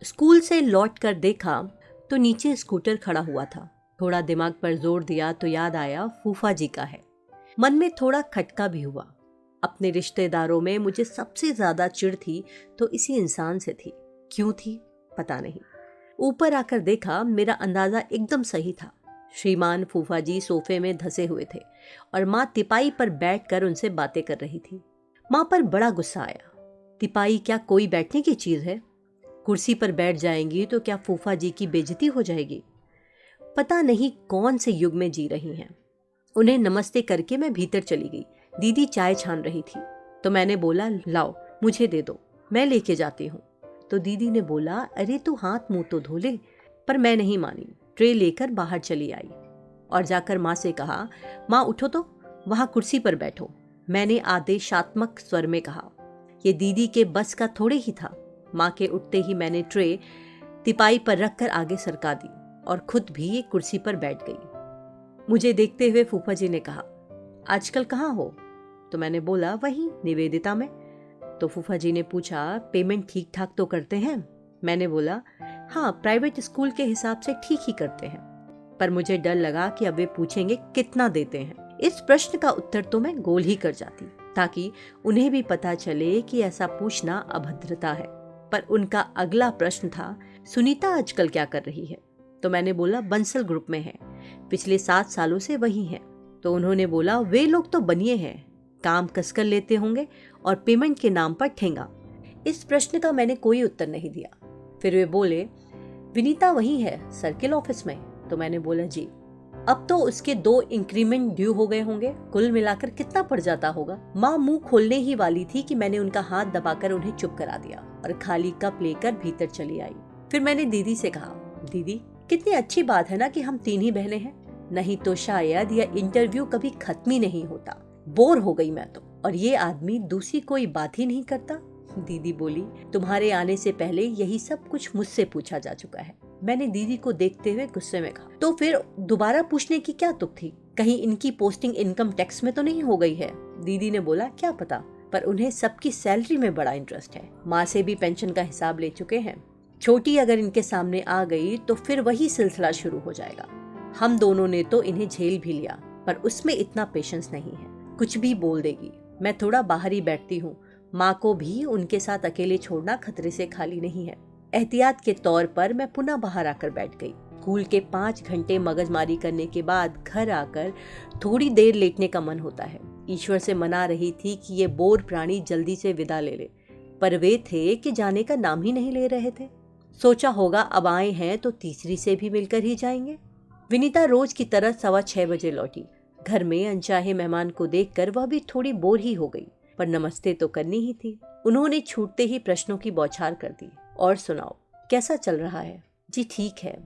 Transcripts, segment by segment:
School से लौट कर देखा तो नीचे स्कूटर खड़ा हुआ था। थोड़ा दिमाग पर जोर दिया तो याद आया फूफा जी का है। मन में थोड़ा खटका भी हुआ। अपने रिश्तेदारों में मुझे सबसे ज्यादा चिढ़ थी तो इसी इंसान से थी। क्यों थी पता नहीं। ऊपर आकर देखा, मेरा अंदाजा एकदम सही था। श्रीमान फूफा जी सोफे में धंसे हुए थे और माँ तिपाई पर बैठकर उनसे बातें कर रही थी। माँ पर बड़ा गुस्सा आया। तिपाई क्या कोई बैठने की चीज है? कुर्सी पर बैठ जाएंगी तो क्या फूफा जी की बेइज्जती हो जाएगी? पता नहीं कौन से युग में जी रही हैं। उन्हें नमस्ते करके मैं भीतर चली गई। दीदी चाय छान रही थी तो मैंने बोला, लाओ मुझे दे दो, मैं लेके जाती हूँ। तो दीदी ने बोला, अरे तू हाथ मुंह तो धो ले। पर मैं नहीं मानी। ट्रे लेकर बाहर चली आई और जाकर माँ से कहा, माँ उठो तो, वहां कुर्सी पर बैठो। मैंने आदेशात्मक स्वर में कहा। ये दीदी के बस का थोड़े ही था। माँ के उठते ही मैंने ट्रे तिपाई पर रखकर आगे सरका दी और खुद भी एक कुर्सी पर बैठ गई। मुझे देखते हुए फूफा जी ने कहा, आजकल कहाँ हो? तो मैंने बोला, वहीं निवेदिता में। तो फूफा जी ने पूछा, पेमेंट ठीक ठाक तो करते हैं? मैंने बोला, हाँ प्राइवेट स्कूल के हिसाब से ठीक ही करते हैं। पर मुझे डर लगा कि अब वे पूछेंगे कितना देते हैं। इस प्रश्न का उत्तर तो मैं गोल ही कर जाती ताकि उन्हें भी पता चले कि ऐसा पूछना अभद्रता है। पर उनका अगला प्रश्न था, सुनीता आजकल क्या कर रही है? तो मैंने बोला, बंसल ग्रुप में है, पिछले 7 सालों से वही है। तो उन्होंने बोला, वे लोग तो बनिए हैं, काम कसकर लेते होंगे और पेमेंट के नाम पर ठेंगा। इस प्रश्न का मैंने कोई उत्तर नहीं दिया। फिर वे बोले, विनीता वही है सर्किल ऑफिस में? तो मैंने बोला, जी। अब तो उसके 2 इंक्रीमेंट ड्यू हो गए होंगे, कुल मिलाकर कितना पड़ जाता होगा? माँ मुंह खोलने ही वाली थी कि मैंने उनका हाथ दबाकर उन्हें चुप करा दिया और खाली कप लेकर भीतर चली आई। फिर मैंने दीदी से कहा, दीदी कितनी अच्छी बात है ना कि हम 3 ही बहनें हैं, नहीं तो शायद यह इंटरव्यू कभी खत्म ही नहीं होता। बोर हो गई मैं तो, और ये आदमी दूसरी कोई बात ही नहीं करता। दीदी बोली, तुम्हारे आने से पहले यही सब कुछ मुझसे पूछा जा चुका है। मैंने दीदी को देखते हुए गुस्से में कहा, तो फिर दोबारा पूछने की क्या तुक थी? कहीं इनकी पोस्टिंग इनकम टैक्स में तो नहीं हो गई है? दीदी ने बोला, क्या पता, पर उन्हें सबकी सैलरी में बड़ा इंटरेस्ट है। माँ से भी पेंशन का हिसाब ले चुके हैं। छोटी अगर इनके सामने आ गई तो फिर वही सिलसिला शुरू हो जाएगा। हम दोनों ने तो इन्हें झेल भी लिया, पर उसमें इतना पेशेंस नहीं है, कुछ भी बोल देगी। मैं थोड़ा बाहर ही बैठती हूँ। माँ को भी उनके साथ अकेले छोड़ना खतरे से खाली नहीं है। एहतियात के तौर पर मैं पुनः बाहर आकर बैठ गई। स्कूल के 5 घंटे मगजमारी करने के बाद घर आकर थोड़ी देर लेटने का मन होता है। ईश्वर से मना रही थी कि ये बोर प्राणी जल्दी से विदा ले ले, पर वे थे कि जाने का नाम ही नहीं ले रहे थे। सोचा होगा अब आए हैं तो तीसरी से भी मिलकर ही जाएंगे। विनीता रोज की तरह 6:15 बजे लौटी। घर में अनचाहे मेहमान को देखकर वह भी थोड़ी बोर ही हो गई, पर नमस्ते तो करनी ही थी। उन्होंने छूटते ही प्रश्नों की बौछार कर दी, और सुनाओ कैसा चल रहा है? जी ठीक है।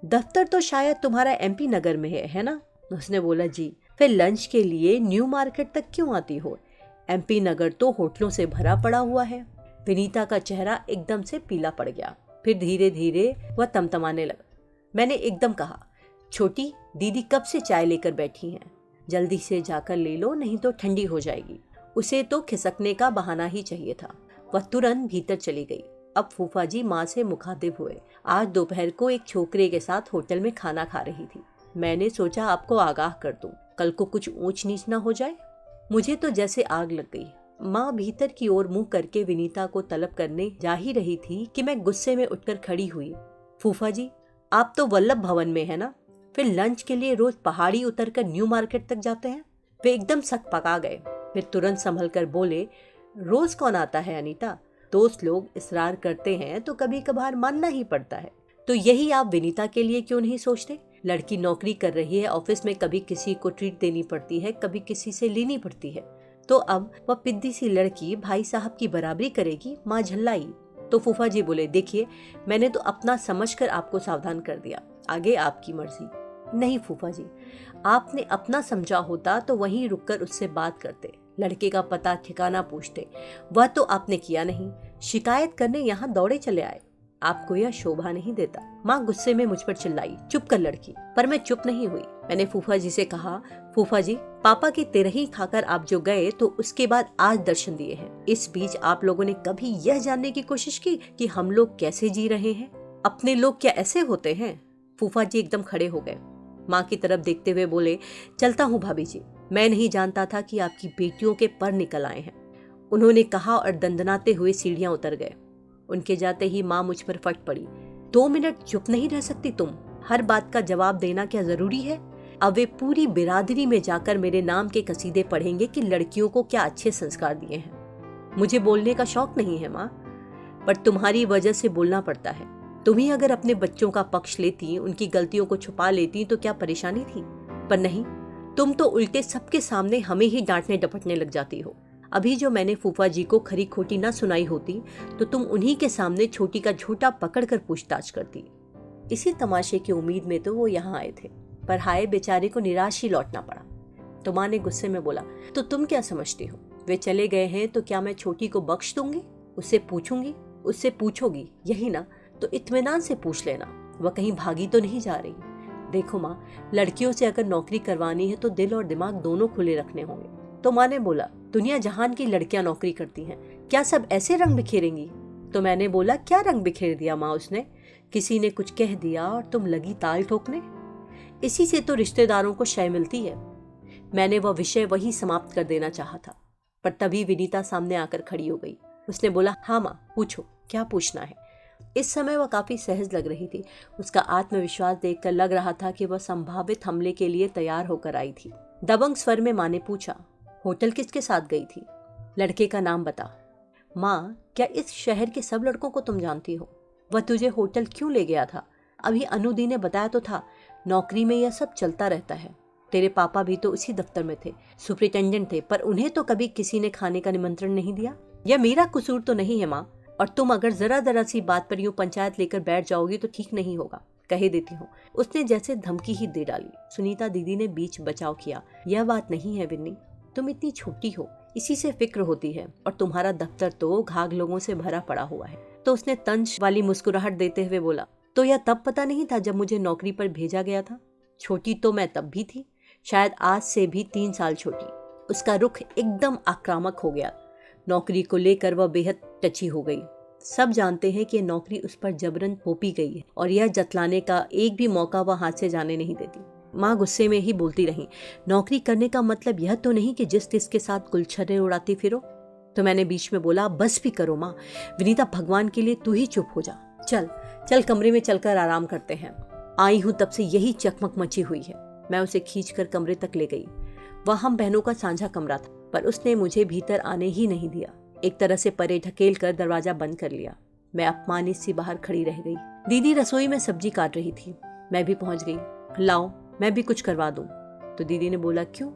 दफ्तर तो शायद तुम्हारा एमपी नगर में है ना? उसने बोला, जी। फिर लंच के लिए न्यू मार्केट तक क्यों आती हो? एमपी नगर तो होटलों से भरा पड़ा हुआ है। विनीता का चेहरा एकदम से पीला पड़ गया। फिर धीरे धीरे वह तमतमाने लगा। मैंने एकदम कहा, छोटी दीदी कब से चाय लेकर बैठी हैं, जल्दी से जाकर ले लो, नहीं तो ठंडी हो जाएगी। उसे तो खिसकने का बहाना ही चाहिए था। वह तुरंत भीतर चली गई। अब फूफा जी माँ से मुखातिब हुए। आज दोपहर को एक छोकरे के साथ होटल में खाना खा रही थी। मैंने सोचा आपको आगाह कर दूं, कल को कुछ ऊंच नीच न हो जाए। मुझे तो जैसे आग लग गई। माँ भीतर की ओर मुंह करके विनीता को तलब करने जा ही रही थी कि मैं गुस्से में उठकर खड़ी हुई। फूफा जी, आप तो वल्लभ भवन में है ना? फिर लंच के लिए रोज पहाड़ी उतरकर न्यू मार्केट तक जाते हैं? वे एकदम सकपका गए। फिर तुरंत संभल कर बोले, रोज कौन आता है अनीता? दोस्त लोग इसरार करते हैं तो कभी कभार मानना ही पड़ता है। तो यही आप विनीता के लिए क्यों नहीं सोचते? लड़की नौकरी कर रही है, ऑफिस में कभी किसी को ट्रीट देनी पड़ती है, कभी किसी से लेनी पड़ती है। तो अब वह पिद्दी सी लड़की भाई साहब की बराबरी करेगी? माँ झल्लाई। तो फूफा जी बोले, देखिए मैंने तो अपना समझकर आपको सावधान कर दिया, आगे आपकी मर्जी। नहीं फूफा जी, आपने अपना समझा होता तो वहीं रुककर उससे बात करते, लड़के का पता ठिकाना पूछते। वह तो आपने किया नहीं, शिकायत करने यहाँ दौड़े चले आए। आपको यह शोभा नहीं देता। माँ गुस्से में मुझ पर चिल्लाई, चुप कर लड़की। पर मैं चुप नहीं हुई। मैंने फूफा जी से कहा, फूफा जी पापा की तिरही खाकर आप जो गए तो उसके बाद आज दर्शन दिए हैं। इस बीच आप लोगों ने कभी यह जानने की कोशिश की कि हम लोग कैसे जी रहे हैं? अपने लोग क्या ऐसे होते हैं? फूफा जी एकदम खड़े हो गए। माँ की तरफ देखते हुए बोले, चलता हूँ भाभी जी, मैं नहीं जानता था कि आपकी बेटियों के पर निकल आए हैं। उन्होंने कहा और दंदनाते हुए सीढ़ियां उतर गए। उनके जाते ही माँ मुझ पर फट पड़ी। 2 मिनट चुप नहीं रह सकती तुम? हर बात का जवाब देना क्या जरूरी है? अब वे पूरी बिरादरी में जाकर मेरे नाम के कसीदे पढ़ेंगे कि लड़कियों को क्या अच्छे संस्कार दिए हैं। मुझे बोलने का शौक नहीं है माँ, पर तुम्हारी वजह से बोलना पड़ता है। तुम ही अगर अपने बच्चों का पक्ष लेती, उनकी गलतियों को छुपा लेती तो क्या परेशानी थी? पर नहीं, तुम तो उल्टे सबके सामने हमें ही डांटने डपटने लग जाती हो। अभी जो मैंने फूफा जी को खरी खोटी ना सुनाई होती तो तुम उन्हीं के सामने छोटी का झूठा पकड़कर पूछताछ करती। इसी तमाशे की उम्मीद में तो वो यहाँ आए थे, पर हाय बेचारे को निराश ही लौटना पड़ा। तो माँ ने गुस्से में बोला, तो तुम क्या समझती हो? वे चले गए हैं तो क्या मैं छोटी को बख्श दूंगी? उससे पूछूंगी, उससे पूछोगी, यही ना? तो इत्मीनान से पूछ लेना, वह कहीं भागी तो नहीं जा रही। देखो माँ, लड़कियों से अगर नौकरी करवानी है तो दिल और दिमाग दोनों खुले रखने होंगे। तो माँ ने बोला, दुनिया जहान की लड़कियां नौकरी करती हैं, क्या सब ऐसे रंग बिखेरेंगी? तो मैंने बोला, क्या रंग बिखेर दिया माँ उसने? किसी ने कुछ कह दिया और तुम लगी ताल ठोकने? इसी से तो रिश्तेदारों को शय मिलती है। मैंने वह विषय वही समाप्त कर देना चाहा था, पर तभी विनीता सामने आकर खड़ी हो गई। उसने बोला, हाँ माँ पूछो, क्या पूछना है? इस समय वह काफी सहज लग रही थी। उसका आत्मविश्वास देखकर लग रहा था कि वह संभावित हमले के लिए तैयार होकर आई थी। दबंग स्वर में माँ ने पूछा, होटल किसके साथ गई थी? लड़के का नाम बता। माँ, क्या इस शहर के सब लड़कों को तुम जानती हो? वह तुझे होटल क्यों ले गया था? अभी अनुदी ने बताया तो था, नौकरी में यह सब चलता रहता है। तेरे पापा भी तो उसी दफ्तर में थे, सुपरिटेंडेंट थे, पर उन्हें तो कभी किसी ने खाने का निमंत्रण नहीं दिया। यह मेरा कसूर तो नहीं है माँ, और तुम अगर जरा सी बात पर यूं पंचायत लेकर बैठ जाओगी तो ठीक नहीं होगा, कह देती हूँ। उसने जैसे धमकी ही दे डाली। सुनीता दीदी ने बीच बचाव किया, यह बात नहीं है विन्नी, तुम इतनी छोटी हो, इसी से फिक्र होती है, और तुम्हारा दफ्तर तो घाघ लोगों से भरा पड़ा हुआ है। तो उसने तंज वाली मुस्कुराहट देते हुए बोला, तो यह तब पता नहीं था जब मुझे नौकरी पर भेजा गया था? छोटी तो मैं तब भी थी, शायद आज से भी 3 साल छोटी। उसका रुख एकदम आक्रामक हो गया। नौकरी को लेकर वह बेहद टची हो गई। सब जानते हैं कि नौकरी उस पर जबरन थोपी गई है और यह जतलाने का एक भी मौका वह हाथ से जाने नहीं देती। माँ गुस्से में ही बोलती रही, नौकरी करने का मतलब यह तो नहीं कि जिस तिस के साथ गुलछर्रे उड़ाती फिरो। तो मैंने बीच में बोला, बस भी करो माँ, विनीता भगवान के लिए तू ही चुप हो जा। चल चल कमरे में चलकर आराम करते हैं। आई हूँ तब से यही चकमक मची हुई है। मैं उसे खींचकर कमरे तक ले गई। वह हम बहनों का साझा कमरा था, पर उसने मुझे भीतर आने ही नहीं दिया। एक तरह से परे ढकेल कर दरवाजा बंद कर लिया। मैं अपमानित सी बाहर खड़ी रह गई। दीदी रसोई में सब्जी काट रही थी। मैं भी पहुंच गई। लाओ मैं भी कुछ करवा दूं। तो दीदी ने बोला, क्यों,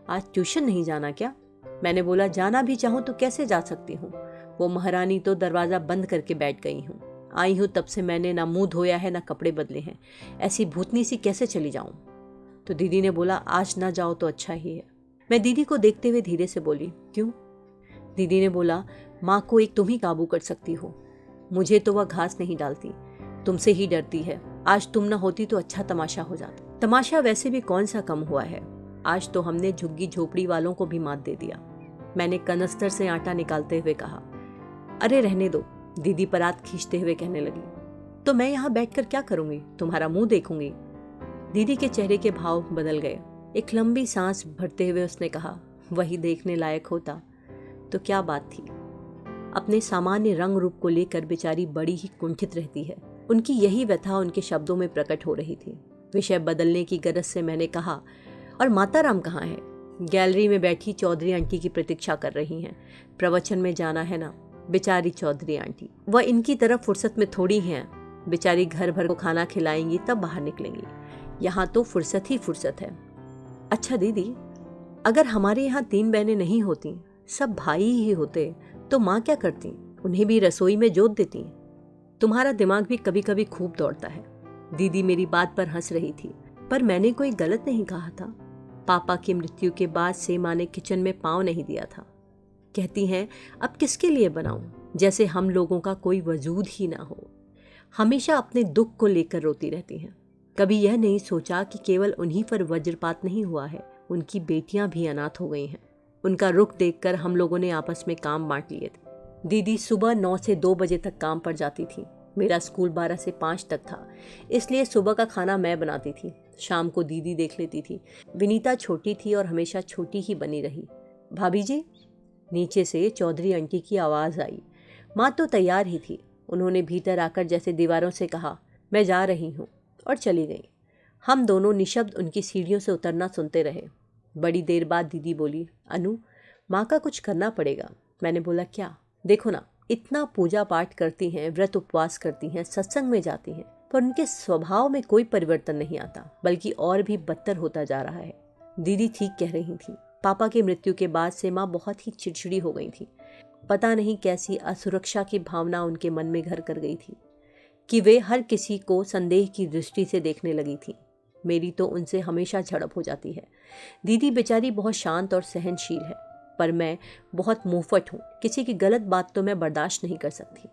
आज ट्यूशन नहीं जाना क्या? मैंने बोला, जाना भी चाहूं तो कैसे जा सकती हूँ? वो महारानी तो दरवाजा बंद करके बैठ गई हूँ। आई हूँ तब से मैंने ना मुंह धोया है ना कपड़े बदले हैं, ऐसी भूतनी सी कैसे चली जाऊं? तो दीदी ने बोला, आज ना जाओ तो अच्छा ही है। मैं दीदी को देखते हुए धीरे से बोली, क्यों? दीदी ने बोला, माँ को एक तुम ही काबू कर सकती हो, मुझे तो वह घास नहीं डालती, तुमसे ही डरती है। आज तुम न होती तो अच्छा तमाशा हो जाता। तमाशा वैसे भी कौन सा कम हुआ है, आज तो हमने झुग्गी झोपड़ी वालों को भी मात दे दिया। मैंने कनस्तर से आटा निकालते हुए कहा। अरे रहने दो, दीदी परात खींचते हुए कहने लगी। तो मैं यहाँ बैठकर क्या करूंगी, तुम्हारा मुंह देखूंगी? दीदी के चेहरे के भाव बदल गए। एक लंबी सांस भरते हुए उसने कहा, वही देखने लायक होता तो क्या बात थी। अपने सामान्य रंग रूप को लेकर बेचारी बड़ी ही कुंठित रहती है। उनकी यही व्यथा उनके शब्दों में प्रकट हो रही थी। विषय बदलने की गरज से मैंने कहा, और माताराम कहाँ है? गैलरी में बैठी चौधरी आंटी की प्रतीक्षा कर रही हैं, प्रवचन में जाना है ना। बेचारी चौधरी आंटी, वह इनकी तरफ फुर्सत में थोड़ी हैं। बेचारी घर भर को खाना खिलाएंगी तब बाहर निकलेंगी, यहाँ तो फुर्सत ही फुर्सत है। अच्छा दीदी, अगर हमारे यहाँ 3 बहनें नहीं होती, सब भाई ही होते, तो माँ क्या करती? उन्हें भी रसोई में जोत देती। तुम्हारा दिमाग भी कभी कभी खूब दौड़ता है। दीदी मेरी बात पर हंस रही थी, पर मैंने कोई गलत नहीं कहा था। पापा की मृत्यु के बाद से माँ ने किचन में पाँव नहीं दिया था। कहती हैं, अब किसके लिए बनाऊं, जैसे हम लोगों का कोई वजूद ही ना हो। हमेशा अपने दुख को लेकर रोती रहती हैं। कभी यह नहीं सोचा कि केवल उन्हीं पर वज्रपात नहीं हुआ है, उनकी बेटियां भी अनाथ हो गई हैं। उनका रुख देखकर हम लोगों ने आपस में काम बांट लिए थे। दीदी सुबह 9 से 2 बजे तक काम पर जाती थी। मेरा स्कूल 12 से 5 तक था, इसलिए सुबह का खाना मैं बनाती थी। शाम को दीदी देख लेती थी। विनीता छोटी थी और हमेशा छोटी ही बनी रही। भाभी जी, नीचे से चौधरी आंटी की आवाज़ आई। माँ तो तैयार ही थी। उन्होंने भीतर आकर जैसे दीवारों से कहा, मैं जा रही हूँ, और चली गई। हम दोनों निशब्द उनकी सीढ़ियों से उतरना सुनते रहे। बड़ी देर बाद दीदी बोली, अनु, माँ का कुछ करना पड़ेगा। मैंने बोला, क्या? देखो ना, इतना पूजा पाठ करती हैं, व्रत उपवास करती हैं, सत्संग में जाती हैं, पर उनके स्वभाव में कोई परिवर्तन नहीं आता, बल्कि और भी बदतर होता जा रहा है। दीदी ठीक कह रही थी। पापा की मृत्यु के बाद से माँ बहुत ही चिड़चिड़ी हो गई थी। पता नहीं कैसी असुरक्षा की भावना उनके मन में घर कर गई थी कि वे हर किसी को संदेह की दृष्टि से देखने लगी थी। मेरी तो उनसे हमेशा झड़प हो जाती है। दीदी बेचारी बहुत शांत और सहनशील है, पर मैं बहुत मुंहफट हूँ। किसी की गलत बात तो मैं बर्दाश्त नहीं कर सकती।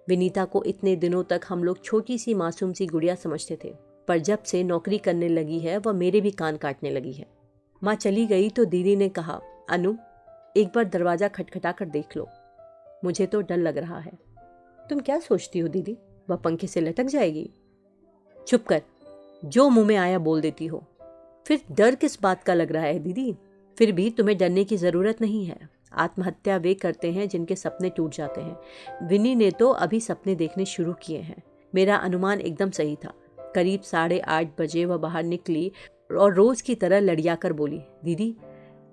विनीता को इतने दिनों तक हम लोग छोटी सी मासूम सी गुड़िया समझते थे, पर जब से नौकरी करने लगी है वह मेरे भी कान काटने लगी है। माँ चली गई तो दीदी ने कहा, अनु, एक बार दरवाज़ा खटखटा कर देख लो। मुझे तो डर लग रहा है। तुम क्या सोचती हो दीदी, वह पंखे से लटक जाएगी? चुप कर, जो मुंह में आया बोल देती हो। फिर डर किस बात का लग रहा है दीदी? फिर भी तुम्हें डरने की ज़रूरत नहीं है। आत्महत्या वे करते हैं जिनके सपने टूट जाते हैं। विनी ने तो अभी सपने देखने शुरू किए हैं। मेरा अनुमान एकदम सही था। करीब 8:30 बजे वह बाहर निकली और रोज़ की तरह लड़ियाकर बोली, दीदी,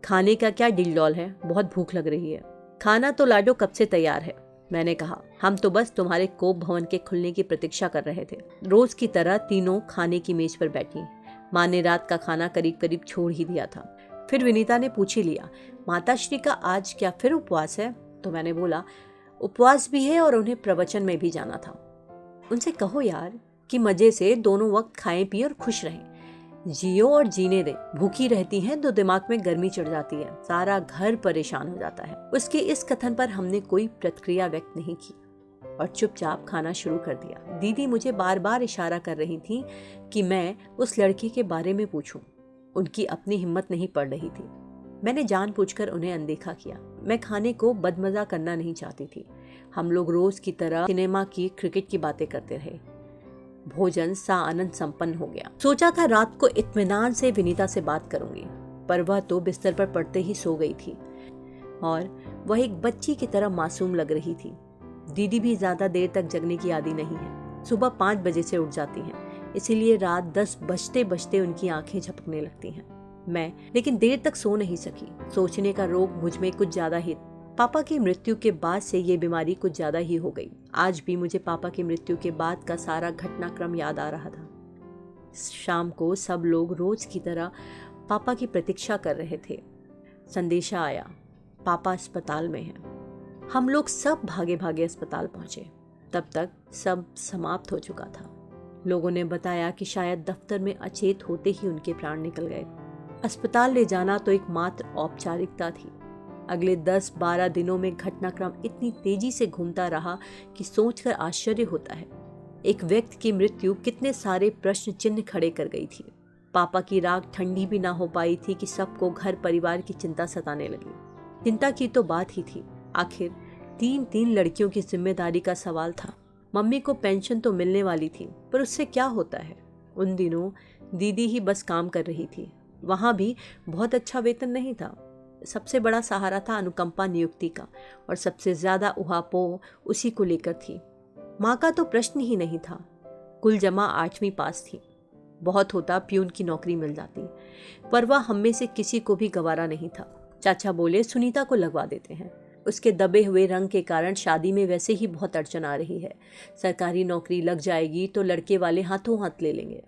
खाने का क्या डिलडॉल है? बहुत भूख लग रही है। खाना तो लाडो कब से तैयार है। मैंने कहा, हम तो बस तुम्हारे कोप भवन के खुलने की प्रतीक्षा कर रहे थे। रोज की तरह तीनों खाने की मेज पर बैठी। माँ ने रात का खाना करीब करीब छोड़ ही दिया था। फिर विनीता ने पूछ ही लिया, माताश्री का आज क्या फिर उपवास है? तो मैंने बोला, उपवास भी है और उन्हें प्रवचन में भी जाना था। उनसे कहो यार कि मजे से दोनों वक्त खाएं पिए और खुश रहें। जियो और जीने दें। भूखी रहती हैं तो दिमाग में गर्मी चढ़ जाती है, सारा घर परेशान हो जाता है। उसके इस कथन पर हमने कोई प्रतिक्रिया व्यक्त नहीं की और चुपचाप खाना शुरू कर दिया। दीदी मुझे बार बार इशारा कर रही थी कि मैं उस लड़के के बारे में पूछूं। उनकी अपनी हिम्मत नहीं पड़ रही थी। मैंने जानबूझकर उन्हें अनदेखा किया। मैं खाने को बदमजा करना नहीं चाहती थी। हम लोग रोज की तरह सिनेमा की, क्रिकेट की बातें करते रहे। भोजन सा आनंद संपन्न हो गया। सोचा था रात को इत्मीनान से विनीता से बात करूंगी, पर वह तो बिस्तर पर पड़ते ही सो गई थी और वह एक बच्ची की तरह मासूम लग रही थी। दीदी भी ज्यादा देर तक जगने की आदी नहीं है। सुबह 5 बजे से उठ जाती हैं, इसीलिए रात 10 बजते बजते उनकी आंखें झपकने लगती हैं। मैं लेकिन देर तक सो नहीं सकी। सोचने का रोग मुझ में कुछ ज्यादा ही। पापा की मृत्यु के बाद से ये बीमारी कुछ ज्यादा ही हो गई। आज भी मुझे पापा की मृत्यु के बाद का सारा घटनाक्रम याद आ रहा था। शाम को सब लोग रोज की तरह पापा की प्रतीक्षा कर रहे थे। संदेशा आया, पापा अस्पताल में हैं। हम लोग सब भागे भागे अस्पताल पहुंचे। तब तक सब समाप्त हो चुका था। लोगों ने बताया कि शायद दफ्तर में अचेत होते ही उनके प्राण निकल गए। अस्पताल ले जाना तो एकमात्र औपचारिकता थी। अगले 10-12 दिनों में घटनाक्रम इतनी तेजी से घूमता रहा कि सोचकर आश्चर्य होता है। एक व्यक्ति की मृत्यु कितने सारे प्रश्न चिन्ह खड़े कर गई थी। पापा की राख ठंडी भी ना हो पाई थी कि सबको घर परिवार की चिंता सताने लगी। चिंता की तो बात ही थी। आखिर 3 लड़कियों की जिम्मेदारी का सवाल था। मम्मी को पेंशन तो मिलने वाली थी, पर उससे क्या होता है? उन दिनों दीदी ही बस काम कर रही थी। वहाँ भी बहुत अच्छा वेतन नहीं था। सबसे बड़ा सहारा था अनुकंपा नियुक्ति का, और सबसे ज्यादा उहापोह उसी को लेकर थी। माँ का तो प्रश्न ही नहीं था। कुल जमा 8वीं पास थी। बहुत होता प्यून की नौकरी मिल जाती, पर वह हम में से किसी को भी गवारा नहीं था। चाचा बोले, सुनीता को लगवा देते हैं। उसके दबे हुए रंग के कारण शादी में वैसे ही बहुत अड़चन आ रही है। सरकारी नौकरी लग जाएगी तो लड़के वाले हाथों हाथ ले लेंगे।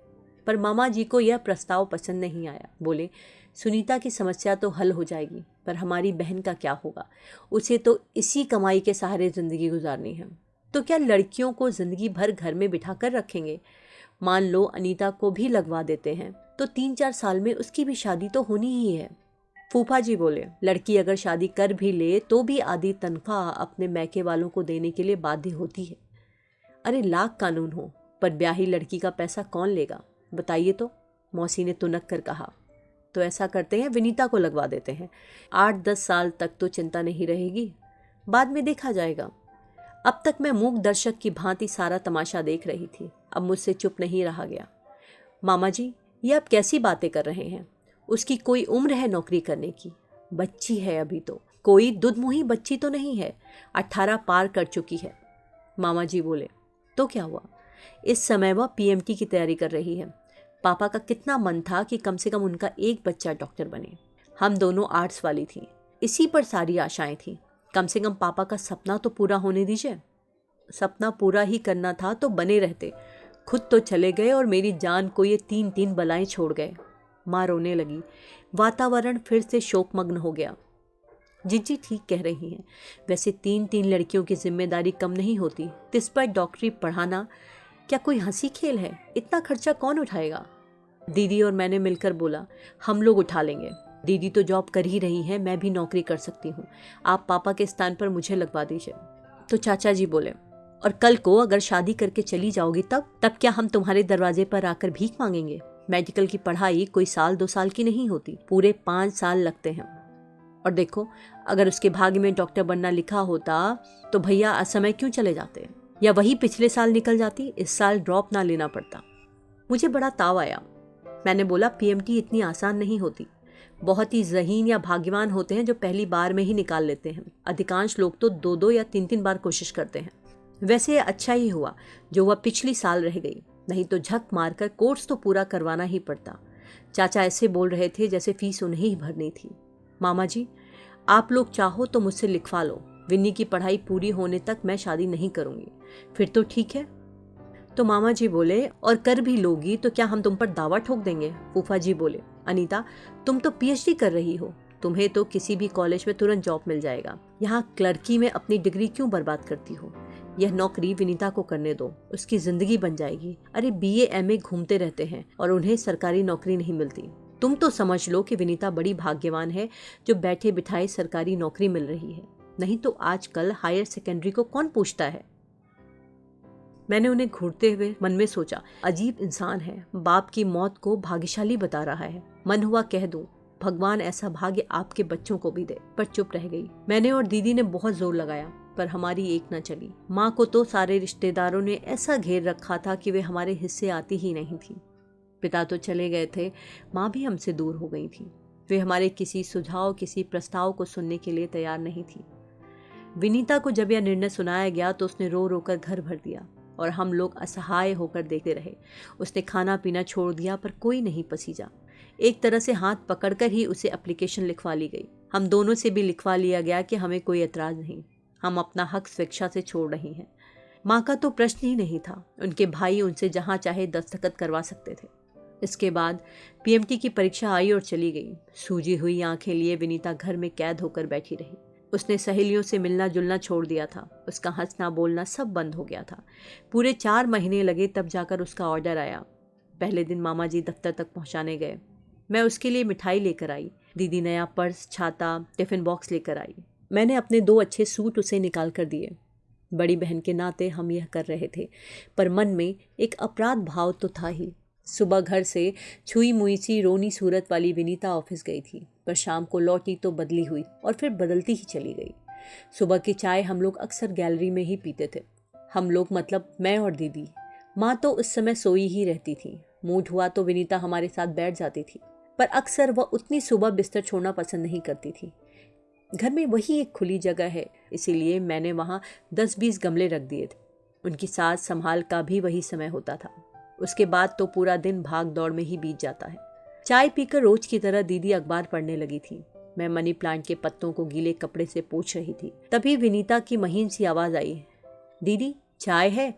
पर मामा जी को यह प्रस्ताव पसंद नहीं आया। बोले, सुनीता की समस्या तो हल हो जाएगी, पर हमारी बहन का क्या होगा? उसे तो इसी कमाई के सहारे जिंदगी गुजारनी है। तो क्या लड़कियों को जिंदगी भर घर में बिठा कर रखेंगे? मान लो अनीता को भी लगवा देते हैं तो 3-4 साल में उसकी भी शादी तो होनी ही है। फूफा जी बोले, लड़की अगर शादी कर भी ले तो भी आधी तनख्वाह अपने मैके वालों को देने के लिए बाध्य होती है। अरे लाख कानून हो, पर ब्याही लड़की का पैसा कौन लेगा? बताइए तो, मौसी ने तुनक कर कहा। तो ऐसा करते हैं, विनीता को लगवा देते हैं। 8-10 साल तक तो चिंता नहीं रहेगी, बाद में देखा जाएगा। अब तक मैं मूक दर्शक की भांति सारा तमाशा देख रही थी। अब मुझसे चुप नहीं रहा गया। मामा जी, ये आप कैसी बातें कर रहे हैं? उसकी कोई उम्र है नौकरी करने की? बच्ची है अभी तो, कोई दुधमुही बच्ची तो नहीं है, 18 पार कर चुकी है। मामा जी बोले, तो क्या हुआ? इस समय वह पीएमटी की तैयारी कर रही है। पापा का कितना मन था कि कम से कम उनका एक बच्चा डॉक्टर बने। हम दोनों आर्ट्स वाली थी, इसी पर सारी आशाएं थी। कम से कम पापा का सपना तो पूरा होने दीजिए। सपना पूरा ही करना था तो बने रहते, खुद तो चले गए और मेरी जान को ये 3 बलाएं छोड़ गए। माँ रोने लगी। वातावरण फिर से शोकमग्न हो गया। जिज्जी ठीक कह रही हैं। वैसे 3 लड़कियों की जिम्मेदारी कम नहीं होती, तिस पर डॉक्टरी पढ़ाना क्या कोई हंसी खेल है? इतना खर्चा कौन उठाएगा? दीदी और मैंने मिलकर बोला, हम लोग उठा लेंगे। दीदी तो जॉब कर ही रही हैं, मैं भी नौकरी कर सकती हूँ। आप पापा के स्थान पर मुझे लगवा दीजिए। तो चाचा जी बोले, और कल को अगर शादी करके चली जाओगी तब क्या हम तुम्हारे दरवाजे पर आकर भीख मांगेंगे? मेडिकल की पढ़ाई कोई 1-2 साल की नहीं होती, पूरे 5 साल लगते हैं। और देखो, अगर उसके भाग्य में डॉक्टर बनना लिखा होता तो भैया असमय क्यों चले जाते? या वही पिछले साल निकल जाती, इस साल ड्रॉप ना लेना पड़ता। मुझे बड़ा ताव आया। मैंने बोला, पीएमटी इतनी आसान नहीं होती। बहुत ही ज़हीन या भाग्यवान होते हैं जो पहली बार में ही निकाल लेते हैं। अधिकांश लोग तो 2-2 या 3-3 बार कोशिश करते हैं। वैसे अच्छा ही हुआ जो वह पिछली साल रह गई, नहीं तो झक मारकर कोर्स तो पूरा करवाना ही पड़ता। चाचा ऐसे बोल रहे थे जैसे फीस उन्हें ही भरनी थी। मामा जी, आप लोग चाहो तो मुझसे लिखवा लो, विन्नी की पढ़ाई पूरी होने तक मैं शादी नहीं करूँगी। फिर तो ठीक है। तो मामा जी बोले, और कर भी लोगी तो क्या हम तुम पर दावा ठोक देंगे? फूफा जी बोले, अनीता, तुम तो पीएचडी कर रही हो, तुम्हें तो किसी भी कॉलेज में तुरंत जॉब मिल जाएगा। यहाँ क्लर्की में अपनी डिग्री क्यों बर्बाद करती हो? यह नौकरी विनीता को करने दो, उसकी जिंदगी बन जाएगी। अरे बीए एमए घूमते रहते हैं और उन्हें सरकारी नौकरी नहीं मिलती। तुम तो समझ लो कि विनीता बड़ी भाग्यवान है जो बैठे बिठाए सरकारी नौकरी मिल रही है, नहीं तो आजकल हायर सेकेंडरी को कौन पूछता है। मैंने उन्हें घूरते हुए मन में सोचा, अजीब इंसान है, बाप की मौत को भाग्यशाली बता रहा है। मन हुआ कह दूं, भगवान ऐसा भाग्य आपके बच्चों को भी दे, पर चुप रह गई। मैंने और दीदी ने बहुत जोर लगाया, पर हमारी एक न चली। माँ को तो सारे रिश्तेदारों ने ऐसा घेर रखा था कि वे हमारे हिस्से आती ही नहीं थी। पिता तो चले गए थे, माँ भी हमसे दूर हो गई थी। वे हमारे किसी सुझाव, किसी प्रस्ताव को सुनने के लिए तैयार नहीं थी। विनीता को जब यह निर्णय सुनाया गया तो उसने रो रो कर घर भर दिया और हम लोग असहाय होकर देखते रहे। उसने खाना पीना छोड़ दिया, पर कोई नहीं पसीजा। एक तरह से हाथ पकड़कर ही उसे एप्लीकेशन लिखवा ली गई। हम दोनों से भी लिखवा लिया गया कि हमें कोई एतराज नहीं, हम अपना हक स्वेच्छा से छोड़ रही हैं। माँ का तो प्रश्न ही नहीं था, उनके भाई उनसे जहाँ चाहे दस्तखत करवा सकते थे। इसके बाद पीएमटी की परीक्षा आई और चली गई। सूजी हुई आंखें लिए विनीता घर में कैद होकर बैठी रही। उसने सहेलियों से मिलना जुलना छोड़ दिया था, उसका हंसना बोलना सब बंद हो गया था। पूरे 4 महीने लगे, तब जाकर उसका ऑर्डर आया। पहले दिन मामा जी दफ्तर तक पहुंचाने गए। मैं उसके लिए मिठाई लेकर आई। दीदी नया पर्स, छाता, टिफिन बॉक्स लेकर आई। मैंने अपने 2 अच्छे सूट उसे निकाल कर दिए। बड़ी बहन के नाते हम यह कर रहे थे, पर मन में एक अपराध भाव तो था ही। सुबह घर से छुई मुई सी रोनी सूरत वाली विनीता ऑफिस गई थी, पर शाम को लौटी तो बदली हुई और फिर बदलती ही चली गई। सुबह की चाय हम लोग अक्सर गैलरी में ही पीते थे। हम लोग मतलब मैं और दीदी। माँ तो उस समय सोई ही रहती थी। मूड हुआ तो विनीता हमारे साथ बैठ जाती थी, पर अक्सर वह उतनी सुबह बिस्तर छोड़ना पसंद नहीं करती थी। घर में वही एक खुली जगह है, इसीलिए मैंने वहाँ 10-20 गमले रख दिए थे। उनकी साज संभाल का भी वही समय होता था। उसके बाद तो पूरा दिन भाग दौड़ में ही बीत जाता है। चाय पीकर रोज की तरह दीदी अखबार पढ़ने लगी थी। मैं मनी प्लांट के पत्तों को गीले कपड़े से पोंछ रही थी। तभी विनीता की महीन सी आवाज आई, दीदी चाय है?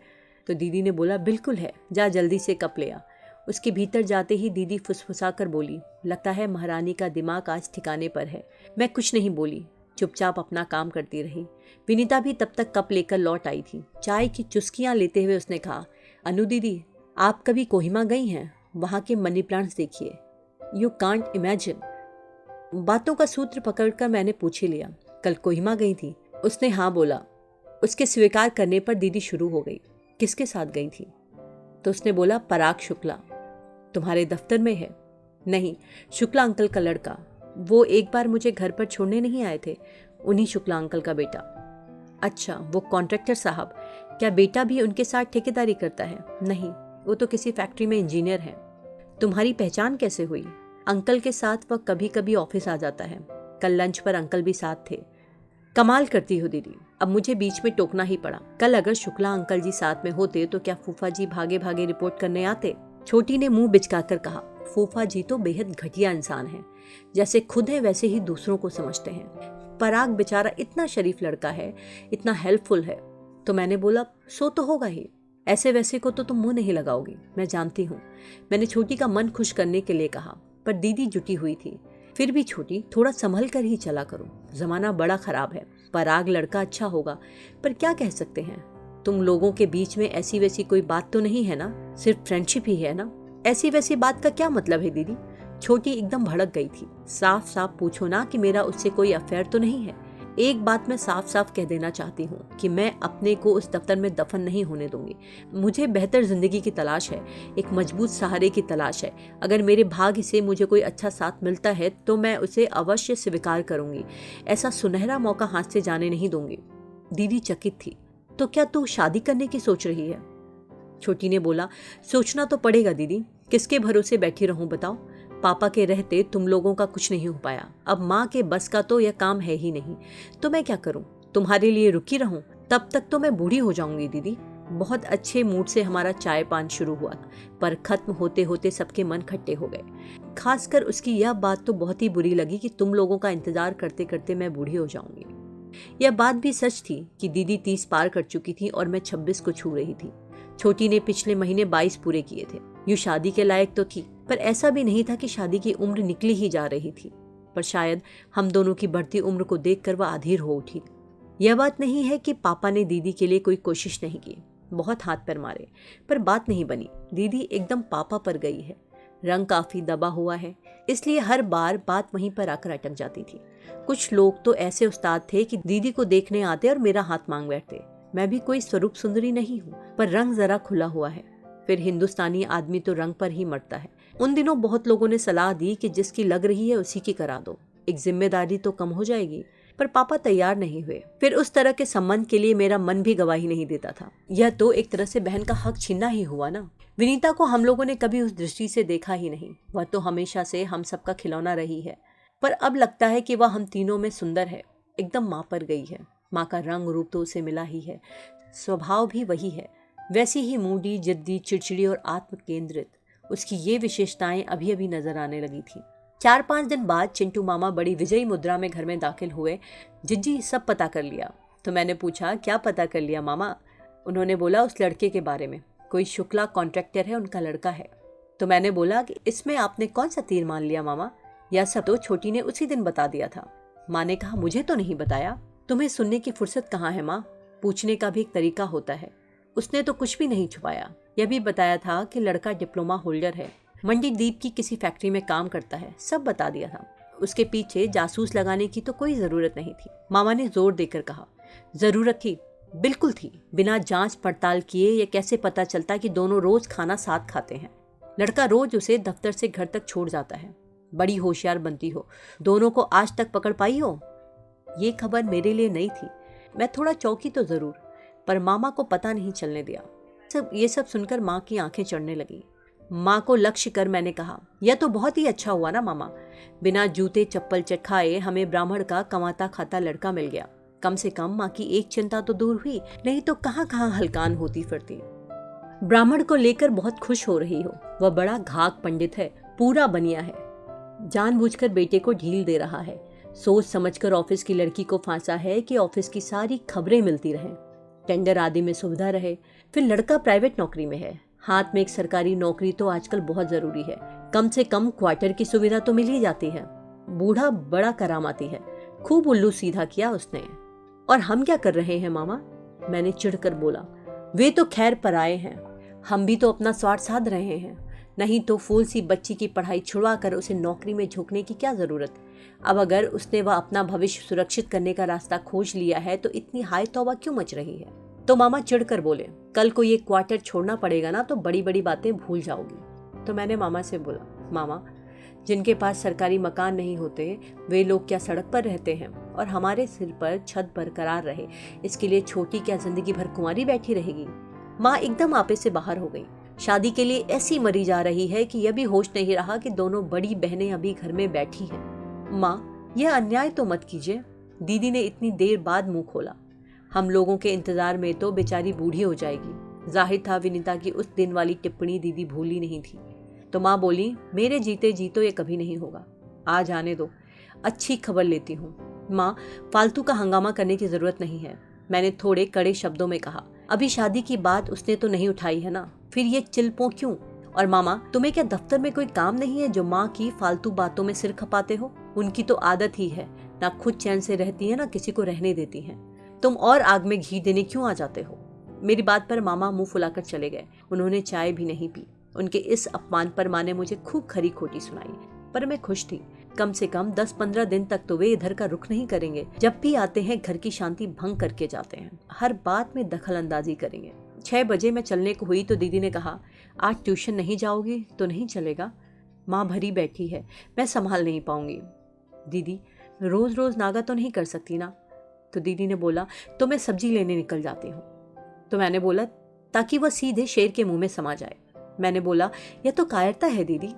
तो दीदी ने बोला, बिल्कुल है, जा जल्दी से कप ले आ। उसके भीतर जाते ही दीदी फुसफुसा कर बोली, लगता है महारानी का दिमाग आज ठिकाने पर है। मैं कुछ नहीं बोली, चुपचाप अपना काम करती रही। विनीता भी तब तक कप लेकर लौट आई थी। चाय की चुस्कियां लेते हुए उसने कहा, अनु दीदी, आप कभी कोहिमा गई हैं? वहाँ के मनी प्लांट्स देखिए, यू कांट इमेजिन। बातों का सूत्र पकड़कर मैंने पूछ ही लिया, कल कोहिमा गई थी? उसने हाँ बोला। उसके स्वीकार करने पर दीदी शुरू हो गई, किसके साथ गई थी? तो उसने बोला, पराग शुक्ला, तुम्हारे दफ्तर में है। नहीं, शुक्ला अंकल का लड़का। वो एक बार मुझे घर पर छोड़ने नहीं आए थे, उन्हीं शुक्ला अंकल का बेटा। अच्छा, वो कॉन्ट्रैक्टर साहब। क्या बेटा भी उनके साथ ठेकेदारी करता है? नहीं, वो तो किसी फैक्ट्री में इंजीनियर है। तुम्हारी पहचान कैसे हुई? अंकल के साथ वह कभी कभी ऑफिस आ जाता है। कल लंच पर अंकल भी साथ थे। कमाल करती हो दीदी, अब मुझे बीच में टोकना ही पड़ा। कल अगर शुक्ला अंकल जी साथ में होते तो क्या फूफा जी भागे भागे रिपोर्ट करने आते? छोटी ने मुंह बिचकाकर कहा, फूफा जी तो बेहद घटिया इंसान हैं। जैसे खुद है वैसे ही दूसरों को समझते हैं। पराग बेचारा इतना शरीफ लड़का है, इतना हेल्पफुल है। तो मैंने बोला, सो तो होगा ही, ऐसे वैसे को तो तुम मुंह नहीं लगाओगी, मैं जानती हूँ। मैंने छोटी का मन खुश करने के लिए कहा, पर दीदी जुटी हुई थी। फिर भी छोटी, थोड़ा संभल कर ही चला करो, जमाना बड़ा खराब है। पराग लड़का अच्छा होगा, पर क्या कह सकते हैं। तुम लोगों के बीच में ऐसी वैसी कोई बात तो नहीं है ना? सिर्फ फ्रेंडशिप ही है ना? ऐसी वैसी बात का क्या मतलब है दीदी? छोटी एकदम भड़क गई थी। साफ साफ पूछो ना कि मेरा उससे कोई अफेयर तो नहीं है। एक बात मैं साफ साफ कह देना चाहती हूँ कि मैं अपने को उस दफ्तर में दफन नहीं होने दूंगी। मुझे बेहतर जिंदगी की तलाश है, एक मजबूत सहारे की तलाश है। अगर मेरे भाग्य से मुझे कोई अच्छा साथ मिलता है तो मैं उसे अवश्य स्वीकार करूंगी। ऐसा सुनहरा मौका हाथ से जाने नहीं दूंगी। दीदी चकित थी। तो क्या तू शादी करने की सोच रही है? छोटी ने बोला, सोचना तो पड़ेगा दीदी, किसके भरोसे बैठी रहूं बताओ। पापा के रहते तुम लोगों का कुछ नहीं हो पाया, अब माँ के बस का तो यह काम है ही नहीं। तो मैं क्या करूं? तुम्हारे लिए रुकी रहूं? तब तक तो मैं बूढ़ी हो जाऊंगी दीदी। बहुत अच्छे मूड से हमारा चाय पान शुरू हुआ, पर खत्म होते होते सबके मन खट्टे हो गए। खासकर उसकी यह बात तो बहुत ही बुरी लगी कि तुम लोगों का इंतजार करते करते मैं बूढ़ी हो जाऊंगी। यह बात भी सच थी कि दीदी 30 पार कर चुकी थी और मैं 26 को छू रही थी। छोटी ने पिछले महीने 22 पूरे किए थे। यूं शादी के लायक तो थी, पर ऐसा भी नहीं था कि शादी की उम्र निकली ही जा रही थी। पर शायद हम दोनों की बढ़ती उम्र को देखकर वह अधीर हो उठी। यह बात नहीं है कि पापा ने दीदी के लिए कोई कोशिश नहीं की, बहुत हाथ पैर मारे, पर बात नहीं बनी। दीदी एकदम पापा पर गई है। रंग काफी दबा हुआ है, इसलिए हर बार बात वहीं पर आकर अटक जाती थी। कुछ लोग तो ऐसे उस्ताद थे कि दीदी को देखने आते और मेरा हाथ मांग बैठते। मैं भी कोई स्वरूप सुंदरी नहीं हूँ, पर रंग जरा खुला हुआ है। फिर हिंदुस्तानी आदमी तो रंग पर ही मरता है। उन दिनों बहुत लोगों ने सलाह दी कि जिसकी लग रही है उसी की करा दो, एक जिम्मेदारी तो कम हो जाएगी। पर पापा तैयार नहीं हुए। फिर उस तरह के संबंध के लिए मेरा मन भी गवाही नहीं देता था। यह तो एक तरह से बहन का हक छीनना ही हुआ ना। विनीता को हम लोगों ने कभी उस दृष्टि से देखा ही नहीं। वह तो हमेशा से हम सबका खिलौना रही है, पर अब लगता है कि वह हम तीनों में सुंदर है, एकदम माँ पर गई है। माँ का रंग रूप तो उसे मिला ही है, स्वभाव भी वही है, वैसी ही मूडी, जिद्दी, चिड़चिड़ी और आत्म केंद्रित। उसकी ये विशेषताएं अभी अभी नजर आने लगी थी। 4-5 दिन बाद चिंटू मामा बड़ी विजयी मुद्रा में घर में दाखिल हुए। जिज्जी सब पता कर लिया। तो मैंने पूछा, क्या पता कर लिया मामा? उन्होंने बोला, उस लड़के के बारे में। कोई शुक्ला कॉन्ट्रैक्टर है, उनका लड़का है। तो मैंने बोला कि इसमें आपने कौन सा तीर मान लिया मामा? यह सब तो छोटी ने उसी दिन बता दिया था। माँ ने कहा, मुझे तो नहीं बताया। तुम्हें सुनने की फुर्सत कहाँ है माँ? पूछने का भी एक तरीका होता है। उसने तो कुछ भी नहीं छुपाया। यह भी बताया था कि लड़का डिप्लोमा होल्डर है, मंडी द्वीप की किसी फैक्ट्री में काम करता है, सब बता दिया था। उसके पीछे जासूस लगाने की तो कोई जरूरत नहीं थी। मामा ने जोर देकर कहा, जरूरत थी, बिल्कुल थी। बिना जांच पड़ताल किए ये कैसे पता चलता कि दोनों रोज खाना साथ खाते हैं? लड़का रोज उसे दफ्तर से घर तक छोड़ जाता है। बड़ी होशियार बनती हो, दोनों को आज तक पकड़ पाई हो? ये खबर मेरे लिए नई थी। मैं थोड़ा चौंकी तो जरूर, पर मामा को पता नहीं चलने दिया। ये सब सुनकर माँ की आंखें चढ़ने लगी। माँ को लक्ष्य कर मैंने कहा, यह तो बहुत ही अच्छा हुआ ना मामा, बिना जूते चप्पल चखाए हमें ब्राह्मण का कमाता खाता लड़का मिल गया। कम से कम माँ की एक चिंता तो दूर हुई, नहीं तो कहाँ कहाँ हलकान होती फिरती। ब्राह्मण को लेकर बहुत खुश हो रही हो। वह बड़ा घाक पंडित है, पूरा बनिया है, जानबूझकर बेटे को ढील दे रहा है। सोच समझकर ऑफिस की लड़की को फांसा है कि ऑफिस की सारी खबरें मिलती रहें, टेंडर आदि में सुविधा रहे। फिर लड़का प्राइवेट नौकरी में है, हाथ में एक सरकारी नौकरी तो आजकल बहुत जरूरी है। कम से कम क्वार्टर की सुविधा तो मिल ही जाती है। बूढ़ा बड़ा करामाती है, खूब उल्लू सीधा किया उसने। और हम क्या कर रहे हैं मामा? मैंने चिढ़कर बोला, वे तो खैर पराए हैं, हम भी तो अपना स्वार्थ साध रहे हैं। नहीं तो फूल सी बच्ची की पढ़ाई छुड़वा कर उसे नौकरी में झोंकने की क्या जरूरत? अब अगर उसने वह अपना भविष्य सुरक्षित करने का रास्ता खोज लिया है तो इतनी हाय तौबा क्यों मच रही है? तो मामा चिढ़कर बोले, कल को ये क्वार्टर छोड़ना पड़ेगा ना तो बड़ी बड़ी बातें भूल जाओगी। तो मैंने मामा से बोला, मामा जिनके पास सरकारी मकान नहीं होते वे लोग क्या सड़क पर रहते हैं? और हमारे सिर पर छत बरकरार रहे, इसके लिए छोटी क्या जिंदगी भर कुंवारी बैठी रहेगी? माँ एकदम आपे से बाहर हो गई। शादी के लिए ऐसी मरी जा रही है कि यह भी होश नहीं रहा कि दोनों बड़ी बहनें अभी घर में बैठी हैं। माँ, यह अन्याय तो मत कीजिए। दीदी ने इतनी देर बाद मुंह खोला। हम लोगों के इंतजार में तो बेचारी बूढ़ी हो जाएगी। जाहिर था विनीता की उस दिन वाली टिप्पणी दीदी भूली नहीं थी। तो माँ बोली, मेरे जीते जी तो ये कभी नहीं होगा। आज आने दो, अच्छी खबर लेती हूँ। माँ, फालतू का हंगामा करने की जरूरत नहीं है, मैंने थोड़े कड़े शब्दों में कहा। अभी शादी की बात उसने तो नहीं उठाई है ना, फिर ये चिल्पों क्यों? और मामा, तुम्हें क्या दफ्तर में कोई काम नहीं है जो माँ की फालतू बातों में सिर खपाते हो? उनकी तो आदत ही है, ना खुद चैन से रहती है ना किसी को रहने देती हैं। तुम और आग में घी देने क्यों आ जाते हो? मेरी बात पर मामा मुंह फुलाकर चले गए। उन्होंने चाय भी नहीं पी। उनके इस अपमान पर माँ ने मुझे खूब खरी खोटी सुनाई, पर मैं खुश थी। कम से कम 10-15 दिन तक तो वे इधर का रुख नहीं करेंगे। जब भी आते हैं घर की शांति भंग करके जाते हैं, हर बात में दखल अंदाजी करेंगे। 6 बजे मैं चलने को हुई तो दीदी ने कहा, आज ट्यूशन नहीं जाओगी तो नहीं चलेगा। माँ भरी बैठी है, मैं संभाल नहीं पाऊंगी। दीदी, रोज रोज नागा तो नहीं कर सकती ना? तो दीदी ने बोला, तो मैं सब्जी लेने निकल जाती हूँ। तो मैंने बोला, ताकि वह सीधे शेर के मुंह में समा जाए। मैंने बोला, यह तो कायरता है दीदी,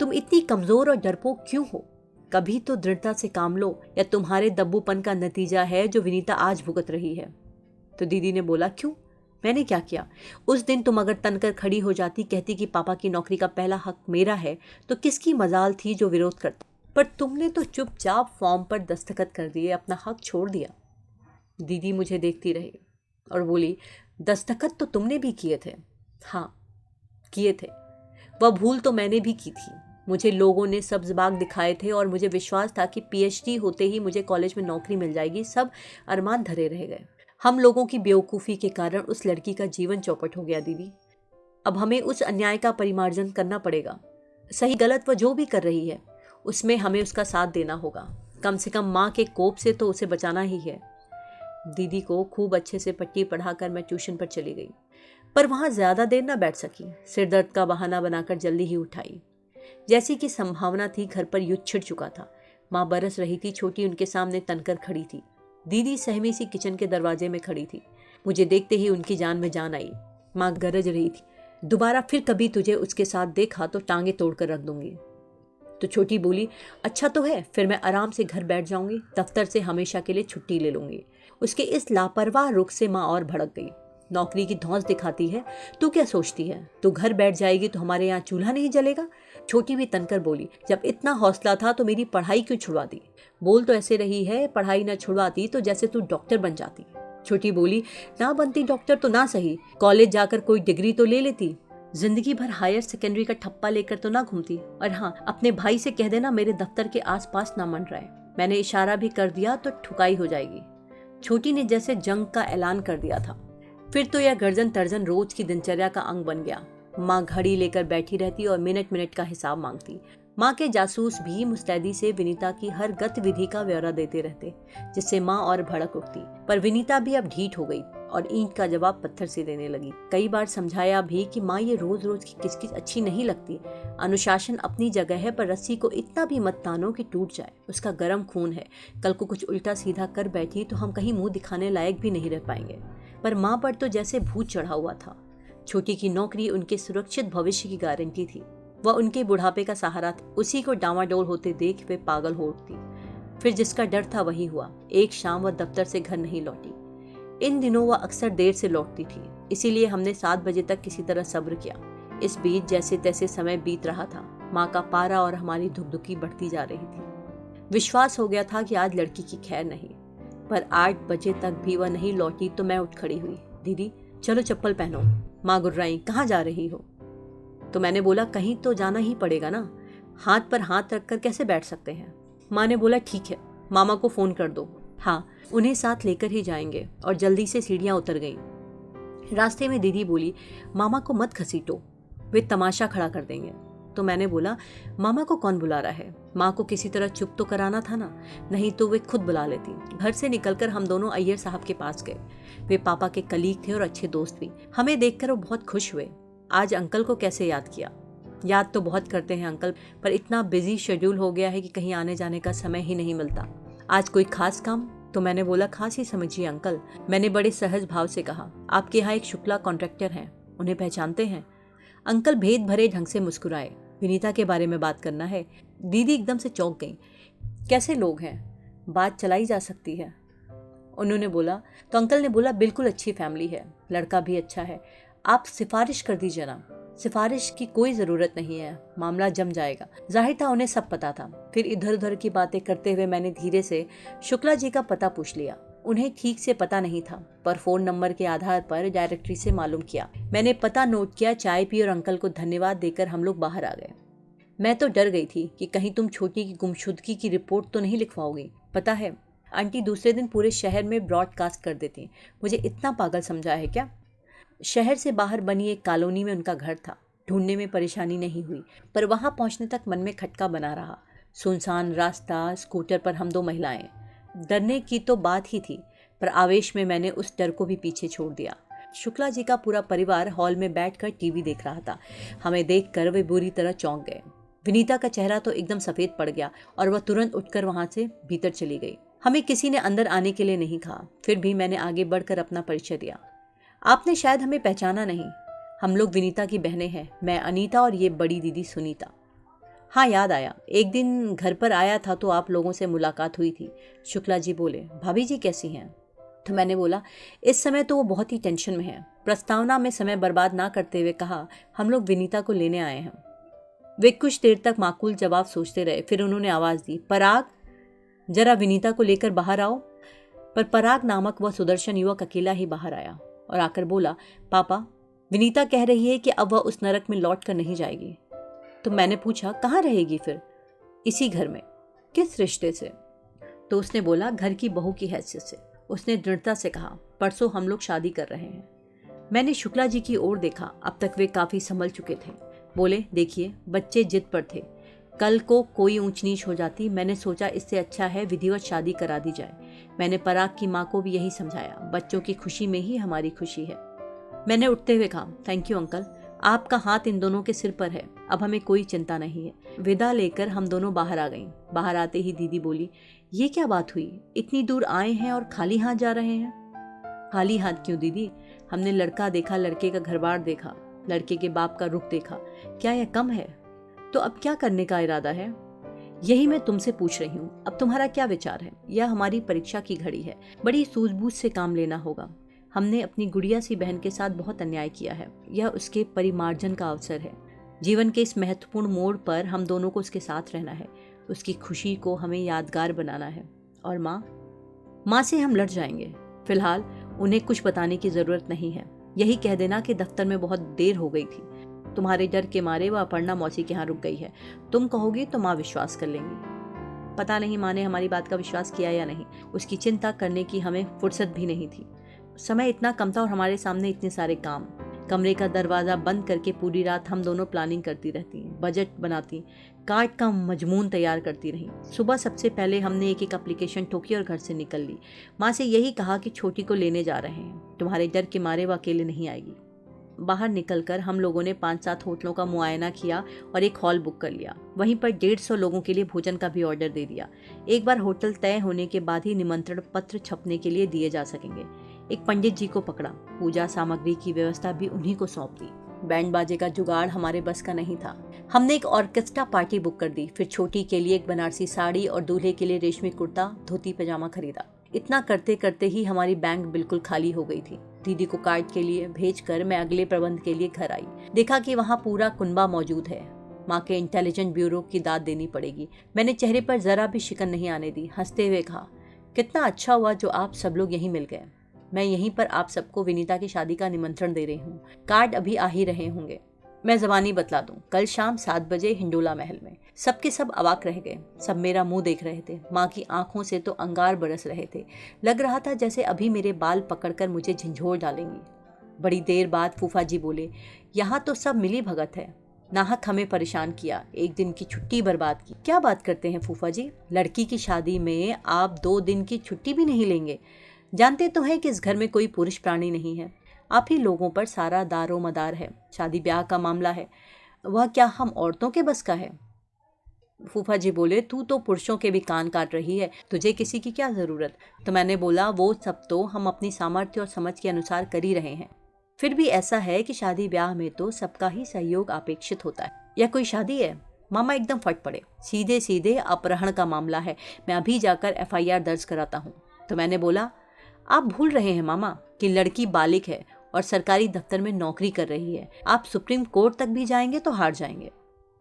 तुम इतनी कमजोर और डरपोक क्यों हो? कभी तो दृढ़ता से काम लो, या तुम्हारे दब्बूपन का नतीजा है जो विनीता आज भुगत रही है। तो दीदी ने बोला, क्यों? मैंने क्या किया? उस दिन तुम अगर तनकर खड़ी हो जाती, कहती कि पापा की नौकरी का पहला हक मेरा है, तो किसकी मजाल थी जो विरोध करती? पर तुमने तो चुपचाप फॉर्म पर दस्तखत कर दिए, अपना हक छोड़ दिया। दीदी मुझे देखती रही और बोली, दस्तखत तो तुमने भी किए थे। हाँ, किए थे। वह भूल तो मैंने भी की थी। मुझे लोगों ने सब्ज बाग दिखाए थे और मुझे विश्वास था कि पीएचडी होते ही मुझे कॉलेज में नौकरी मिल जाएगी। सब अरमान धरे रह गए। हम लोगों की बेवकूफ़ी के कारण उस लड़की का जीवन चौपट हो गया दीदी। अब हमें उस अन्याय का परिमार्जन करना पड़ेगा। सही गलत वह जो भी कर रही है, उसमें हमें उसका साथ देना होगा। कम से कम माँ के कोप से तो उसे बचाना ही है। दीदी को खूब अच्छे से पट्टी पढ़ाकर मैं ट्यूशन पर चली गई, पर वहाँ ज़्यादा देर न बैठ सकी। सिर दर्द का बहाना बनाकर जल्दी ही उठाई। जैसी कि संभावना थी, घर पर युद्ध छिड़ चुका था। माँ बरस रही थी, छोटी उनके सामने तनकर खड़ी थी। दीदी सहमी सी किचन के दरवाजे में खड़ी थी। मुझे देखते ही उनकी जान में जान आई। माँ गरज रही थी, दोबारा फिर कभी तुझे उसके साथ देखा तो टांगे तोड़कर रख दूंगी। तो छोटी बोली, अच्छा तो है, फिर मैं आराम से घर बैठ जाऊंगी, दफ्तर से हमेशा के लिए छुट्टी ले लूंगी। उसके इस लापरवाह रुख से माँ और भड़क गई। नौकरी की धौंस दिखाती है, तू क्या सोचती है? तू घर बैठ जाएगी तो हमारे यहाँ चूल्हा नहीं जलेगा? छोटी भी तनकर बोली, जब इतना हौसला था तो मेरी पढ़ाई क्यों छुड़वा दी? बोल तो ऐसे रही है, पढ़ाई न छुड़वाती तो जैसे तू डॉक्टर बन जाती। छोटी बोली, ना बनती डॉक्टर तो ना सही, कॉलेज जाकर कोई डिग्री तो ले लेती। जिंदगी भर हायर सेकेंडरी का ठप्पा लेकर तो ना घूमती। और हाँ, अपने भाई से कह देना मेरे दफ्तर के आसपास ना मंडराए। मैंने इशारा भी कर दिया तो ठुकाई हो जाएगी। छोटी ने जैसे जंग का ऐलान कर दिया था। फिर तो यह गर्जन तर्जन रोज की दिनचर्या का अंग बन गया। माँ घड़ी लेकर बैठी रहती और मिनट मिनट का हिसाब मांगती। माँ के जासूस भी मुस्तैदी से विनीता की हर गतिविधि का ब्यौरा देते रहते, जिससे माँ और भड़क उठती। पर विनीता भी अब ढीठ हो गई और ईंट का जवाब पत्थर से देने लगी। कई बार समझाया भी कि माँ, ये रोज रोज की किचकिच अच्छी नहीं लगती। अनुशासन अपनी जगह है, पर रस्सी को इतना भी मत तानो कि टूट जाए। उसका गर्म खून है, कल को कुछ उल्टा सीधा कर बैठी तो हम कहीं मुंह दिखाने लायक भी नहीं रह पाएंगे। पर माँ पर तो जैसे भूत चढ़ा हुआ था। छोटी की नौकरी उनके सुरक्षित भविष्य की गारंटी थी। वह उनके बुढ़ापे का सहारा था। उसी को डामाडोल होते देख वे पागल हो उठती। फिर जिसका डर था वही हुआ। एक शाम वह दफ्तर से घर नहीं लौटी। इन दिनों वह अक्सर देर से लौटती थी, इसीलिए हमने 7 बजे तक किसी तरह सब्र किया। इस बीच जैसे तैसे समय बीत रहा था। माँ का पारा और हमारी धुकधुकी बढ़ती जा रही थी। विश्वास हो गया था कि आज लड़की की खैर नहीं। पर 8 बजे तक भी वह नहीं लौटी तो मैं उठ खड़ी हुई। दीदी, चलो चप्पल पहनो। माँ गुर्राई, कहाँ जा रही हो? तो मैंने बोला, कहीं तो जाना ही पड़ेगा ना, हाथ पर हाथ रखकर कैसे बैठ सकते हैं? माँ ने बोला, ठीक है, मामा को फोन कर दो। हाँ, उन्हें साथ लेकर ही जाएंगे। और जल्दी से सीढ़ियाँ उतर गईं। रास्ते में दीदी बोली, मामा को मत घसीटो, वे तमाशा खड़ा कर देंगे। तो मैंने बोला, मामा को कौन बुला रहा है? माँ को किसी तरह चुप तो कराना था ना, नहीं तो वे खुद बुला लेती। घर से निकलकर हम दोनों अय्यर साहब के पास गए। वे पापा के कलीग थे और अच्छे दोस्त भी। हमें देखकर वो बहुत खुश हुए। आज अंकल को कैसे याद किया? याद तो बहुत करते हैं अंकल, पर इतना बिजी शेड्यूल हो गया है कि कहीं आने जाने का समय ही नहीं मिलता। आज कोई खास काम? तो मैंने बोला, खास ही समझिए अंकल। मैंने बड़े सहज भाव से कहा, आपके यहाँ एक शुक्ला कॉन्ट्रैक्टर हैं, उन्हें पहचानते हैं? अंकल भेद भरे ढंग से मुस्कुराए। विनीता के बारे में बात करना है? दीदी एकदम से चौंक गई। कैसे लोग हैं, बात चलाई जा सकती है, उन्होंने बोला। तो अंकल ने बोला, बिल्कुल अच्छी फैमिली है, लड़का भी अच्छा है, आप सिफारिश कर दीजिए ना। सिफारिश की कोई ज़रूरत नहीं है, मामला जम जाएगा। जाहिर था उन्हें सब पता था। फिर इधर उधर की बातें करते हुए मैंने धीरे से शुक्ला जी का पता पूछ लिया। उन्हें ठीक से पता नहीं था, पर फ़ोन नंबर के आधार पर डायरेक्टरी से मालूम किया। मैंने पता नोट किया, चाय पी और अंकल को धन्यवाद देकर हम लोग बाहर आ गए। मैं तो डर गई थी कि कहीं तुम छोटी की गुमशुदगी की रिपोर्ट तो नहीं लिखवाओगी। पता है, आंटी दूसरे दिन पूरे शहर में ब्रॉडकास्ट कर देती। मुझे इतना पागल समझा है क्या? शहर से बाहर बनी एक कॉलोनी में उनका घर था। ढूंढने में परेशानी नहीं हुई, पर वहां पहुंचने तक मन में खटका बना रहा। सुनसान रास्ता, स्कूटर पर हम दो महिलाएं। डरने की तो बात ही थी, पर आवेश में मैंने उस डर को भी पीछे छोड़ दिया। शुक्ला जी का पूरा परिवार हॉल में बैठकर टीवी देख रहा था। हमें देखकर वे बुरी तरह चौंक गए। विनीता का चेहरा तो एकदम सफ़ेद पड़ गया और वह तुरंत उठकर वहां से भीतर चली गई। हमें किसी ने अंदर आने के लिए नहीं कहा। फिर भी मैंने आगे बढ़कर अपना परिचय दिया। आपने शायद हमें पहचाना नहीं, हम लोग विनीता की बहनें हैं, मैं अनीता और ये बड़ी दीदी सुनीता। हाँ, याद आया, एक दिन घर पर आया था तो आप लोगों से मुलाकात हुई थी। शुक्ला जी बोले, भाभी जी कैसी हैं? तो मैंने बोला, इस समय तो वो बहुत ही टेंशन में है। प्रस्तावना में समय बर्बाद ना करते हुए कहा, हम लोग विनीता को लेने आए हैं। वे कुछ देर तक माकूल जवाब सोचते रहे। फिर उन्होंने आवाज़ दी, पराग, जरा विनीता को लेकर बाहर आओ। पर पराग नामक वह सुदर्शन युवक अकेला ही बाहर आया और आकर बोला, पापा, विनीता कह रही है कि अब वह उस नरक में लौट कर नहीं जाएगी। तो मैंने पूछा, कहाँ रहेगी फिर? इसी घर में। किस रिश्ते से? तो उसने बोला, घर की बहू की हैसियत से। उसने दृढ़ता से कहा, परसों हम लोग शादी कर रहे हैं। मैंने शुक्ला जी की ओर देखा। अब तक वे काफ़ी संभल चुके थे। बोले, देखिए, बच्चे जिद पर थे, कल को कोई ऊंच नीच हो जाती। मैंने सोचा इससे अच्छा है विधिवत शादी करा दी जाए। मैंने पराग की माँ को भी यही समझाया, बच्चों की खुशी में ही हमारी खुशी है। मैंने उठते हुए कहा, थैंक यू अंकल, आपका हाथ इन दोनों के सिर पर है, अब हमें कोई चिंता नहीं है। विदा लेकर हम दोनों बाहर आ गईं। बाहर आते ही दीदी बोली, ये क्या बात हुई, इतनी दूर आए हैं और खाली हाथ जा रहे हैं? खाली हाथ क्यों दीदी, हमने लड़का देखा, लड़के का घर बार देखा, लड़के के बाप का रुख देखा, क्या यह कम है? तो अब क्या करने का इरादा है? यही मैं तुमसे पूछ रही हूँ, अब तुम्हारा क्या विचार है? यह हमारी परीक्षा की घड़ी है, बड़ी सूझबूझ से काम लेना होगा। हमने अपनी गुड़िया सी बहन के साथ बहुत अन्याय किया है, यह उसके परिमार्जन का अवसर है। जीवन के इस महत्वपूर्ण मोड़ पर हम दोनों को उसके साथ रहना है, उसकी खुशी को हमें यादगार बनाना है। और माँ से हम लड़ जाएंगे। फिलहाल उन्हें कुछ बताने की जरूरत नहीं है। यही कह देना कि दफ्तर में बहुत देर हो गई थी, तुम्हारे डर के मारे वह अपर्णा मौसी के यहाँ रुक गई है। तुम कहोगी तो माँ विश्वास कर लेंगी। पता नहीं माँ ने हमारी बात का विश्वास किया या नहीं, उसकी चिंता करने की हमें फुर्सत भी नहीं थी। समय इतना कम था और हमारे सामने इतने सारे काम। कमरे का दरवाज़ा बंद करके पूरी रात हम दोनों प्लानिंग करती रहती, बजट बनाती, कार्ड का मजमून तैयार करती रही। सुबह सबसे पहले हमने एक एक एप्लीकेशन ठोकी और घर से निकल ली। माँ से यही कहा कि छोटी को लेने जा रहे हैं, तुम्हारे डर के मारे वो अकेले नहीं आएगी। बाहर निकलकर हम लोगों ने 5-7 होटलों का मुआयना किया और एक हॉल बुक कर लिया। वहीं पर 150 लोगों के लिए भोजन का भी ऑर्डर दे दिया। एक बार होटल तय होने के बाद ही निमंत्रण पत्र छपने के लिए दिए जा सकेंगे। एक पंडित जी को पकड़ा, पूजा सामग्री की व्यवस्था भी उन्हीं को सौंप दी। बैंड बाजे का जुगाड़ हमारे बस का नहीं था। हमने एक ऑर्केस्ट्रा पार्टी बुक कर दी। फिर छोटी के लिए एक बनारसी साड़ी और दूल्हे के लिए रेशमी कुर्ता, धोती पजामा खरीदा। इतना करते करते ही हमारी बैंक बिल्कुल खाली हो गई थी। दीदी को कार्ड के लिए भेजकर मैं अगले प्रबंध के लिए घर आई। देखा कि वहाँ पूरा कुनबा मौजूद है। माँ के इंटेलिजेंट ब्यूरो की दाद देनी पड़ेगी। मैंने चेहरे पर जरा भी शिकन नहीं आने दी। हंसते हुए कहा, कितना अच्छा हुआ जो आप सब लोग यहीं मिल गए। मैं यहीं पर आप सबको विनीता की शादी का निमंत्रण दे रही हूँ। कार्ड अभी आ ही रहे होंगे। मैं ज़बानी बतला दूं, कल शाम 7 बजे हिंडोला महल में। सबके सब अवाक रह गए। सब मेरा मुंह देख रहे थे। माँ की आंखों से तो अंगार बरस रहे थे। लग रहा था जैसे अभी मेरे बाल पकड़कर मुझे झंझोर डालेंगी। बड़ी देर बाद फूफा जी बोले, यहाँ तो सब मिली भगत है। नाहक हमें परेशान किया, एक दिन की छुट्टी बर्बाद की। क्या बात करते हैं फूफा जी, लड़की की शादी में आप 2 दिन की छुट्टी भी नहीं लेंगे? जानते तो हैं कि इस घर में कोई पुरुष प्राणी नहीं है। आप ही लोगों पर सारा दारो मदार है। शादी ब्याह का मामला है, वह क्या हम औरतों के बस का है? फूफा जी बोले, तू तो पुरुषों के भी कान काट रही है, तुझे किसी की क्या ज़रूरत? तो मैंने बोला, वो सब तो हम अपनी सामर्थ्य और समझ के अनुसार कर ही रहे हैं। फिर भी ऐसा है कि शादी ब्याह में तो सबका ही सहयोग अपेक्षित होता है। यह कोई शादी है? मामा एकदम फट पड़े। सीधे सीधे अपहरण का मामला है, मैं अभी जाकर FIR दर्ज कराता हूँ। तो मैंने बोला, आप भूल रहे हैं मामा कि लड़की बालिग है और सरकारी दफ्तर में नौकरी कर रही है। आप सुप्रीम कोर्ट तक भी जाएंगे तो हार जाएंगे।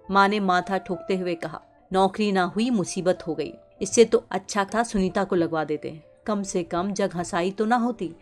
माँ ने माथा ठोकते हुए कहा, नौकरी ना हुई मुसीबत हो गई, इससे तो अच्छा था सुनीता को लगवा देते, कम से कम जग हंसाई तो ना होती।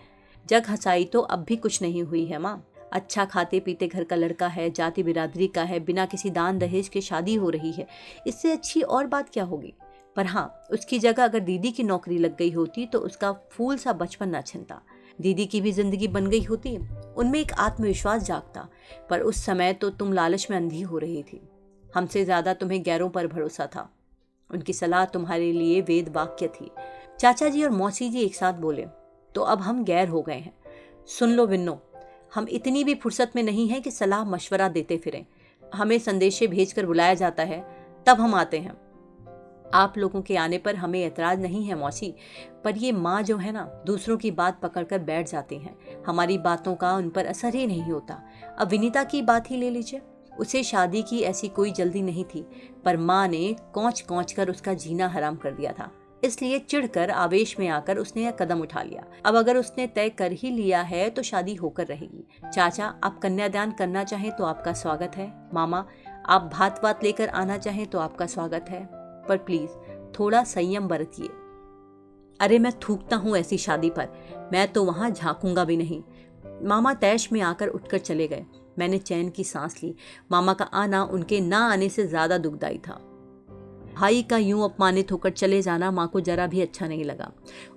जग हंसाई तो अब भी कुछ नहीं हुई है माँ। अच्छा खाते पीते घर का लड़का है, जाति बिरादरी का है, बिना किसी दान दहेज के शादी हो रही है, इससे अच्छी और बात क्या होगी? पर हाँ, उसकी जगह अगर दीदी की नौकरी लग गई होती तो उसका फूल सा बचपन न छिनता, दीदी की भी जिंदगी बन गई होती, उनमें एक आत्मविश्वास जागता। पर उस समय तो तुम लालच में अंधी हो रही थी, हमसे ज्यादा तुम्हें गैरों पर भरोसा था। उनकी सलाह तुम्हारे लिए वेद वाक्य थी। चाचा जी और मौसी जी एक साथ बोले, तो अब हम गैर हो गए हैं। सुन लो विन्नो, हम इतनी भी फुर्सत में नहीं हैं कि सलाह मशवरा देते फिरें। हमें संदेशे भेजकर बुलाया जाता है तब हम आते हैं। आप लोगों के आने पर हमें एतराज नहीं है मौसी, पर ये माँ जो है ना, दूसरों की बात पकड़कर बैठ जाती हैं, हमारी बातों का उन पर असर ही नहीं होता। अब विनीता की बात ही ले लीजिए, उसे शादी की ऐसी कोई जल्दी नहीं थी, पर माँ ने कौंच कौंच कर उसका जीना हराम कर दिया था। इसलिए चिढ़कर आवेश में आकर उसने यह कदम उठा लिया। अब अगर उसने तय कर ही लिया है तो शादी होकर रहेगी। चाचा, आप कन्यादान करना चाहें तो आपका स्वागत है। मामा, आप भात वात लेकर आना चाहें तो आपका स्वागत है, पर प्लीज थोड़ा संयम बरतिए। अरे मैं थूकता हूँ ऐसी शादी पर, मैं तो वहां झांकूंगा भी नहीं। मामा तैश में आकर उठकर चले गए। मैंने चैन की सांस ली। मामा का आना उनके ना आने से ज्यादा दुखदाई था। भाई का यूं अपमानित होकर चले जाना माँ को जरा भी अच्छा नहीं लगा।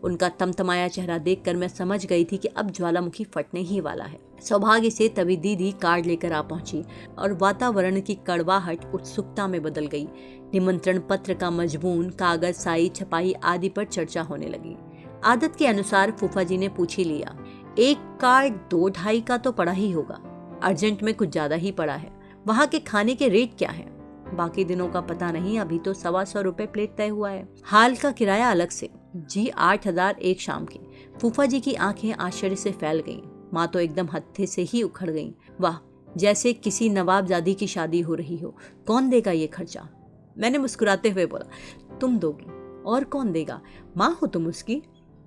उनका तमतमाया चेहरा देखकर मैं समझ गई थी कि अब ज्वालामुखी फटने ही वाला है। सौभाग्य से तभी दीदी कार्ड लेकर आ पहुंची और वातावरण की कड़वाहट उत्सुकता में बदल गई। निमंत्रण पत्र का मजमून, कागज, साई, छपाई आदि पर चर्चा होने लगी। आदत के अनुसार फूफा जी ने पूछ ही लिया, एक कार्ड 2-2.5 का तो पड़ा ही होगा, अर्जेंट में कुछ ज्यादा ही पड़ा है। वहाँ के खाने के रेट क्या है? बाकी दिनों का पता नहीं, अभी तो 125 रुपए प्लेट तय हुआ है। हाल का किराया अलग से। जी 8,000 एक शाम की। फूफा जी की आंखें आश्चर्य से फैल गईं। माँ तो एकदम हत्थे से ही उखड़ गईं। वाह, जैसे किसी नवाबजादी की शादी हो रही हो। कौन देगा ये खर्चा? मैंने मुस्कुराते हुए बोला, तुम दोगी, और कौन देगा? माँ हो तुम उसकी।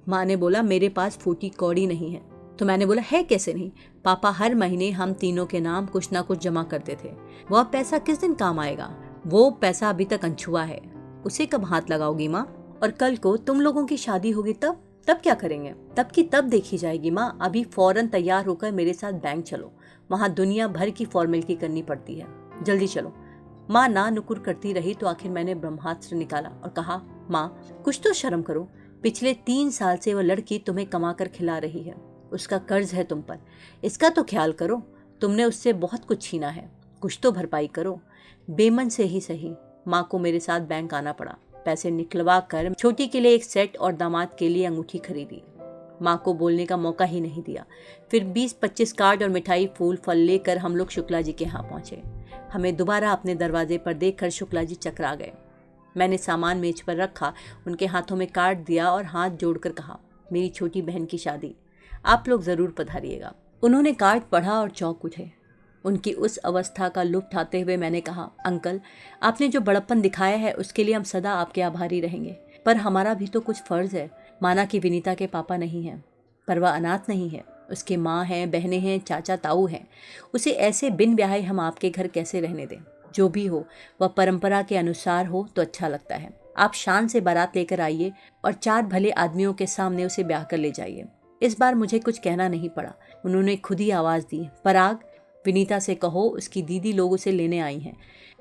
माँ ने बोला, मेरे पास फूटी कौड़ी नहीं है। तो मैंने बोला, है कैसे नहीं? पापा हर महीने हम तीनों के नाम कुछ ना कुछ जमा करते थे। वह पैसा किस दिन काम आएगा? वो पैसा अभी तक अनछुआ है, उसे कब हाथ लगाओगी माँ? और कल को तुम लोगों की शादी होगी तब क्या करेंगे? तब की तब देखी जाएगी माँ। अभी फौरन तैयार होकर मेरे साथ बैंक चलो, वहाँ दुनिया भर की फॉर्मेलिटी करनी पड़ती है। जल्दी चलो। माँ ना नुकुर करती रही तो आखिर मैंने ब्रह्मास्त्र निकाला और कहा, माँ कुछ तो शर्म करो। पिछले 3 साल से वह लड़की तुम्हें कमा कर खिला रही है, उसका कर्ज है तुम पर, इसका तो ख्याल करो। तुमने उससे बहुत कुछ छीना है, कुछ तो भरपाई करो। बेमन से ही सही, माँ को मेरे साथ बैंक आना पड़ा। पैसे निकलवा कर छोटी के लिए एक सेट और दामाद के लिए अंगूठी खरीदी। माँ को बोलने का मौका ही नहीं दिया। फिर 20-25 कार्ड और मिठाई, फूल फल लेकर हम लोग शुक्ला जी के यहाँ पहुँचे। हमें दोबारा अपने दरवाजे पर देखकर शुक्ला जी चकरा गए। मैंने सामान मेज पर रखा, उनके हाथों में कार्ड दिया और हाथ जोड़कर कहा, मेरी छोटी बहन की शादी, आप लोग जरूर पधारिएगा। उन्होंने कार्ड पढ़ा और चौंक उठे। उनकी उस अवस्था का लुत्फ उठाते हुए मैंने कहा, अंकल, आपने जो बड़प्पन दिखाया है उसके लिए हम सदा आपके आभारी रहेंगे, पर हमारा भी तो कुछ फर्ज है। माना कि विनीता के पापा नहीं हैं, पर वह अनाथ नहीं है, उसके माँ हैं, बहनें हैं, चाचा ताऊ हैं। उसे ऐसे बिन ब्याहे हम आपके घर कैसे रहने दें? जो भी हो वह परंपरा के अनुसार हो तो अच्छा लगता है। आप शान से बारात लेकर आइए और 4 भले आदमियों के सामने उसे ब्याह कर ले जाइए। इस बार मुझे कुछ कहना नहीं पड़ा, उन्होंने खुद ही आवाज़ दी, पराग, विनीता से कहो उसकी दीदी लोग उसे लेने आई हैं।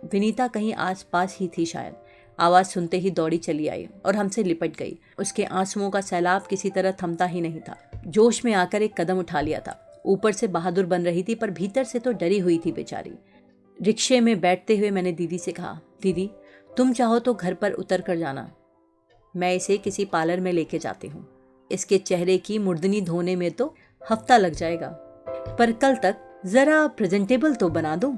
विनीता कहीं आसपास ही थी शायद। आवाज़ सुनते ही दौड़ी चली आई और हमसे लिपट गई। उसके आंसुओं का सैलाब किसी तरह थमता ही नहीं था। जोश में आकर एक कदम उठा लिया था। ऊपर से बहादुर बन रही थी पर भीतर से तो डरी हुई थी बेचारी। रिक्शे में बैठते हुए मैंने दीदी से कहा, दीदी तुम चाहो तो घर पर उतर कर जाना, मैं इसे किसी पार्लर में लेके जाती हूँ। इसके चेहरे की मुर्दनी धोने में तो हफ्ता लग जाएगा, पर कल तक जरा प्रेजेंटेबल तो बना दूं।